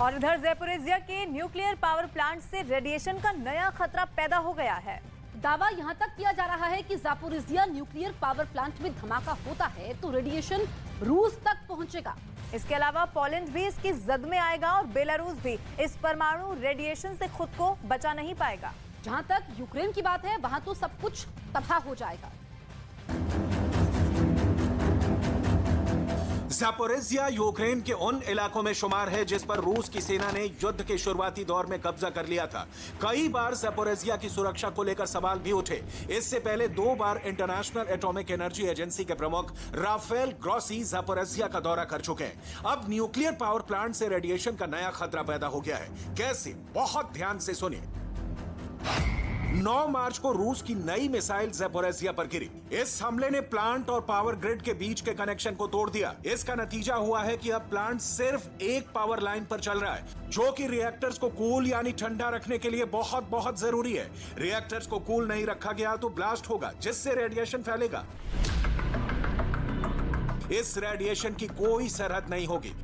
और इधर ज़ैपोरिज़िया के न्यूक्लियर पावर प्लांट से रेडिएशन का नया खतरा पैदा हो गया है। दावा यहां तक किया जा रहा है कि ज़ैपोरिज़िया न्यूक्लियर पावर प्लांट में धमाका होता है तो रेडिएशन रूस तक पहुंचेगा। इसके अलावा पोलैंड भी इसकी जद में आएगा और बेलारूस भी इस परमाणु रेडिएशन से खुद को बचा नहीं पाएगा। जहां तक यूक्रेन की बात है वहां तो सब कुछ तबाह हो जाएगा। ज़ैपोरिज़िया यूक्रेन के उन इलाकों में शुमार है जिस पर रूस की सेना ने युद्ध के शुरुआती दौर में कब्जा कर लिया था। कई बार ज़ैपोरिज़िया की सुरक्षा को लेकर सवाल भी उठे। इससे पहले 2 बार इंटरनेशनल एटॉमिक एनर्जी एजेंसी के प्रमुख राफेल ग्रॉसी ज़ैपोरिज़िया का दौरा कर चुके हैं। अब न्यूक्लियर पावर प्लांट से रेडिएशन का नया खतरा पैदा हो गया है। कैसे? बहुत ध्यान से सुनिए। 9 मार्च को रूस की नई मिसाइल ज़ैपोरिज़िया पर गिरी। इस हमले ने प्लांट और पावर ग्रिड के बीच के कनेक्शन को तोड़ दिया। इसका नतीजा हुआ है कि अब प्लांट सिर्फ एक पावर लाइन पर चल रहा है, जो कि रिएक्टर्स को कूल यानी ठंडा रखने के लिए बहुत बहुत जरूरी है। रिएक्टर्स को कूल नहीं रखा गया तो ब्लास्ट होगा, जिससे रेडिएशन फैलेगा। इस रेडिएशन की कोई सरहद नहीं होगी।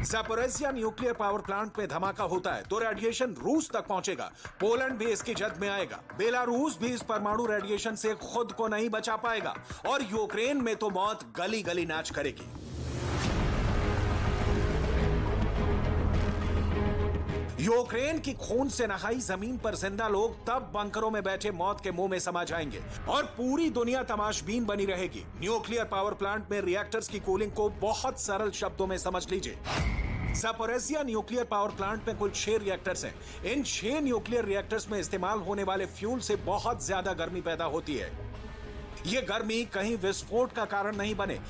ज़ैपोरिज़िया न्यूक्लियर पावर प्लांट में धमाका होता है तो रेडिएशन रूस तक पहुंचेगा। पोलैंड भी इसकी जद में आएगा। बेलारूस भी इस परमाणु रेडिएशन से खुद को नहीं बचा पाएगा और यूक्रेन में तो मौत गली गली नाच करेगी। यूक्रेन की खून से नहाई जमीन पर जिंदा लोग तब बंकरों में बैठे मौत के मुंह में समा जाएंगे और पूरी दुनिया तमाशबीन बनी रहेगी। न्यूक्लियर पावर प्लांट में रिएक्टर्स की कूलिंग को बहुत सरल शब्दों में समझ लीजिए। ज़ैपोरिज़िया न्यूक्लियर पावर प्लांट में कुल 6 रिएक्टर्स हैं। इन 6 न्यूक्लियर रिएक्टर्स में इस्तेमाल होने वाले फ्यूल से बहुत ज्यादा गर्मी पैदा होती है। ये गर्मी कहीं विस्फोट का कारण नहीं बने,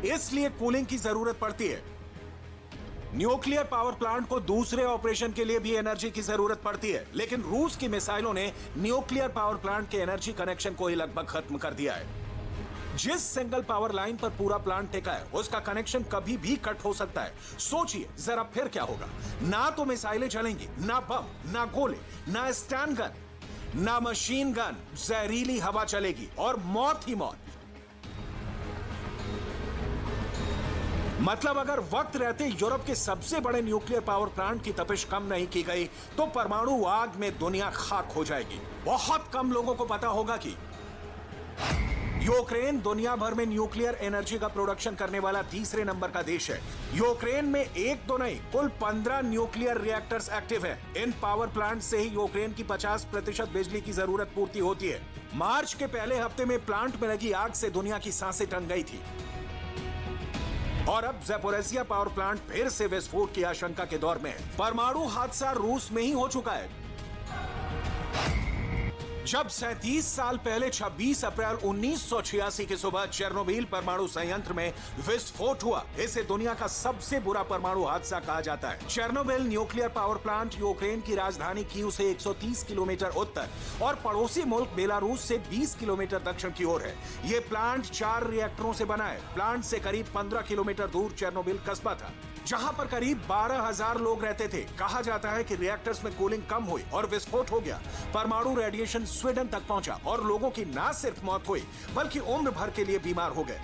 इसलिए कूलिंग की जरूरत पड़ती है। न्यूक्लियर पावर प्लांट को दूसरे ऑपरेशन के लिए भी एनर्जी की जरूरत पड़ती है, लेकिन रूस की मिसाइलों ने न्यूक्लियर पावर प्लांट के एनर्जी कनेक्शन को ही लगभग खत्म कर दिया है। जिस सिंगल पावर लाइन पर पूरा प्लांट टिका है, उसका कनेक्शन कभी भी कट हो सकता है। सोचिए जरा फिर क्या होगा। ना तो मिसाइलें चलेंगी, ना बम, ना गोले, ना स्टैन गन, ना मशीन गन। जहरीली हवा चलेगी और मौत ही मौत। मतलब अगर वक्त रहते यूरोप के सबसे बड़े न्यूक्लियर पावर प्लांट की तपिश कम नहीं की गई तो परमाणु आग में दुनिया खाक हो जाएगी। बहुत कम लोगों को पता होगा कि यूक्रेन दुनिया भर में न्यूक्लियर एनर्जी का प्रोडक्शन करने वाला तीसरे नंबर का देश है। यूक्रेन में एक तो नहीं, कुल 15 न्यूक्लियर रिएक्टर्स एक्टिव है। इन पावर प्लांट से ही यूक्रेन की 50% बिजली की जरूरत पूर्ति होती है। मार्च के पहले हफ्ते में प्लांट में लगी आग से दुनिया की सांसें टन गई थी और अब ज़ैपोरिज़िया पावर प्लांट फिर से विस्फोट की आशंका के दौर में है। परमाणु हादसा रूस में ही हो चुका है। जब 37 साल पहले 26 अप्रैल 1986 की सुबह चेर्नोबिल परमाणु संयंत्र में विस्फोट हुआ। इसे दुनिया का सबसे बुरा परमाणु हादसा कहा जाता है। Chernobyl nuclear power plant Ukraine की राजधानी कीव से 130 किलोमीटर उत्तर और पड़ोसी मुल्क बेलारूस से 20 किलोमीटर दक्षिण की ओर है। ये प्लांट 4 रिएक्टरों से बना है। प्लांट से करीब 15 किलोमीटर दूर चेर्नोबिल कस्बा था, जहां पर करीब 12,000 लोग रहते थे। कहा जाता है कि रिएक्टर्स में कूलिंग कम हुई और विस्फोट हो गया। परमाणु रेडिएशन स्वीडन तक पहुंचा और लोगों की न सिर्फ मौत हुई बल्कि उम्र भर के लिए बीमार हो गए।